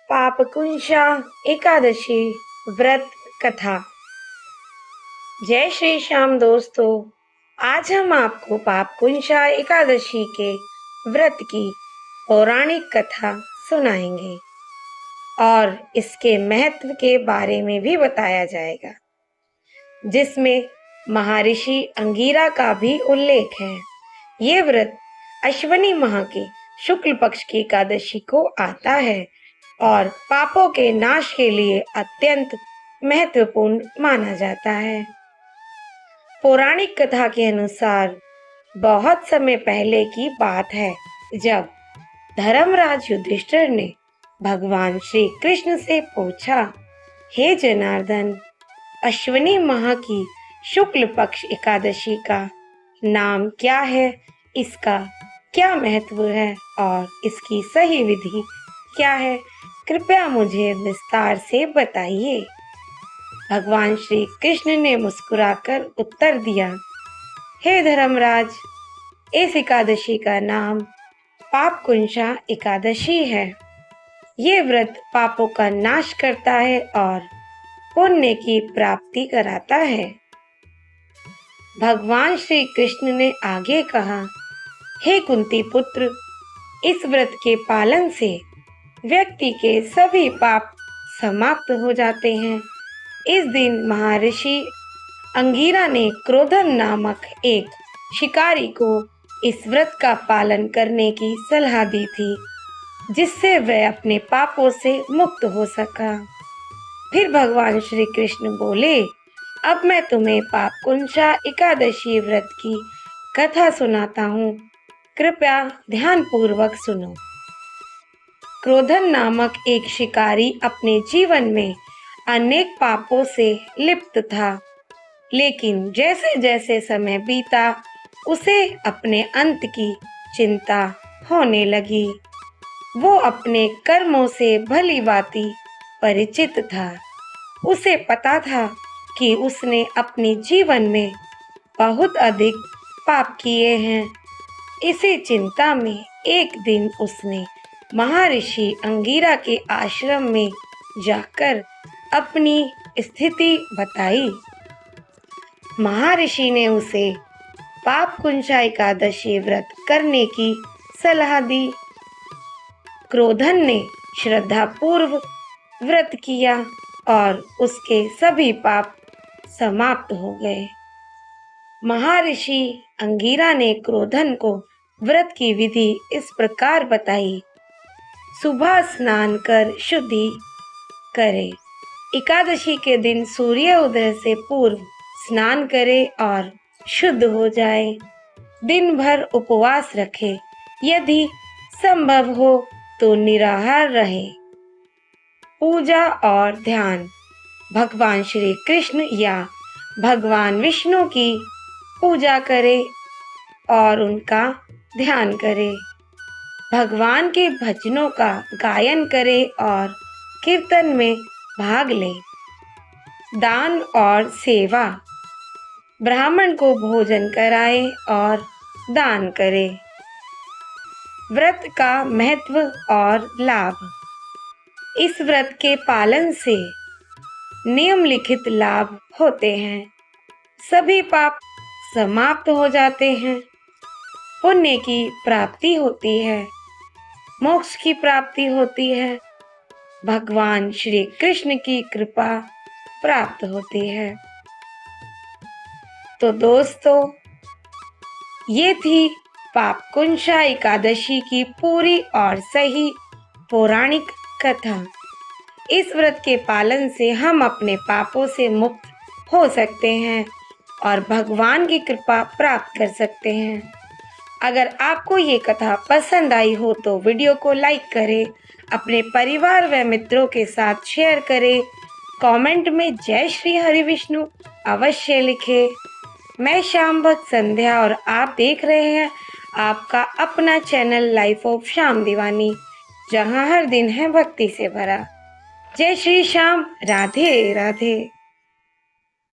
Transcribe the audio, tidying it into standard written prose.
पापकुंशा एकादशी व्रत कथा। जय श्री श्याम दोस्तों, आज हम आपको पापकुंशा एकादशी के व्रत की पौराणिक कथा सुनाएंगे और इसके महत्व के बारे में भी बताया जाएगा, जिसमें महर्षि अंगिरा का भी उल्लेख है। ये व्रत अश्विनी माह के शुक्ल पक्ष की एकादशी को आता है और पापों के नाश के लिए अत्यंत महत्वपूर्ण माना जाता है। पौराणिक कथा के अनुसार बहुत समय पहले की बात है, जब धर्मराज युधिष्ठिर ने भगवान श्री कृष्ण से पूछा, हे जनार्दन, अश्विनी माह की शुक्ल पक्ष एकादशी का नाम क्या है, इसका क्या महत्व है और इसकी सही विधि क्या है, कृपया मुझे विस्तार से बताइए। भगवान श्री कृष्ण ने मुस्कुराकर उत्तर दिया, हे धर्मराज, इस एकादशी का नाम पापकुंशा एकादशी है। ये व्रत पापों का नाश करता है और पुण्य की प्राप्ति कराता है। भगवान श्री कृष्ण ने आगे कहा, हे कुंती पुत्र, इस व्रत के पालन से व्यक्ति के सभी पाप समाप्त हो जाते हैं। इस दिन महर्षि अंगिरा ने क्रोधन नामक एक शिकारी को इस व्रत का पालन करने की सलाह दी थी, जिससे वह अपने पापों से मुक्त हो सका। फिर भगवान श्री कृष्ण बोले, अब मैं तुम्हें पापकुंशा एकादशी व्रत की कथा सुनाता हूँ, कृपया ध्यान पूर्वक सुनो। क्रोधन नामक एक शिकारी अपने जीवन में अनेक पापों से लिप्त था, लेकिन जैसे जैसे समय बीता उसे अपने अंत की चिंता होने लगी। वो अपने कर्मों से भली भांति परिचित था। उसे पता था कि उसने अपने जीवन में बहुत अधिक पाप किए हैं। इसी चिंता में एक दिन उसने महर्षि अंगिरा के आश्रम में जाकर अपनी स्थिति बताई। महर्षि ने उसे पापकुंशा एकादशी व्रत करने की सलाह दी। क्रोधन ने श्रद्धापूर्वक व्रत किया और उसके सभी पाप समाप्त हो गए। महर्षि अंगिरा ने क्रोधन को व्रत की विधि इस प्रकार बताई, सुबह स्नान कर शुद्धि करे। एकादशी के दिन सूर्य उदय से पूर्व स्नान करे और शुद्ध हो जाए। दिन भर उपवास रखे, यदि संभव हो तो निराहार रहे। पूजा और ध्यान, भगवान श्री कृष्ण या भगवान विष्णु की पूजा करे और उनका ध्यान करे। भगवान के भजनों का गायन करे और कीर्तन में भाग ले। दान और सेवा, ब्राह्मण को भोजन कराए और दान करे। व्रत का महत्व और लाभ, इस व्रत के पालन से निम्नलिखित लाभ होते हैं। सभी पाप समाप्त हो जाते हैं, पुण्य की प्राप्ति होती है, मोक्ष की प्राप्ति होती है, भगवान श्री कृष्ण की कृपा प्राप्त होती है। तो दोस्तों, ये थी पापकुंशा एकादशी की पूरी और सही पौराणिक कथा। इस व्रत के पालन से हम अपने पापों से मुक्त हो सकते हैं और भगवान की कृपा प्राप्त कर सकते हैं। अगर आपको ये कथा पसंद आई हो तो वीडियो को लाइक करें, अपने परिवार व मित्रों के साथ शेयर करें, कमेंट में जय श्री हरि विष्णु अवश्य लिखें। मैं श्याम भक्त संध्या और आप देख रहे हैं आपका अपना चैनल लाइफ ऑफ श्याम दीवानी, जहां हर दिन है भक्ति से भरा। जय श्री श्याम, राधे राधे।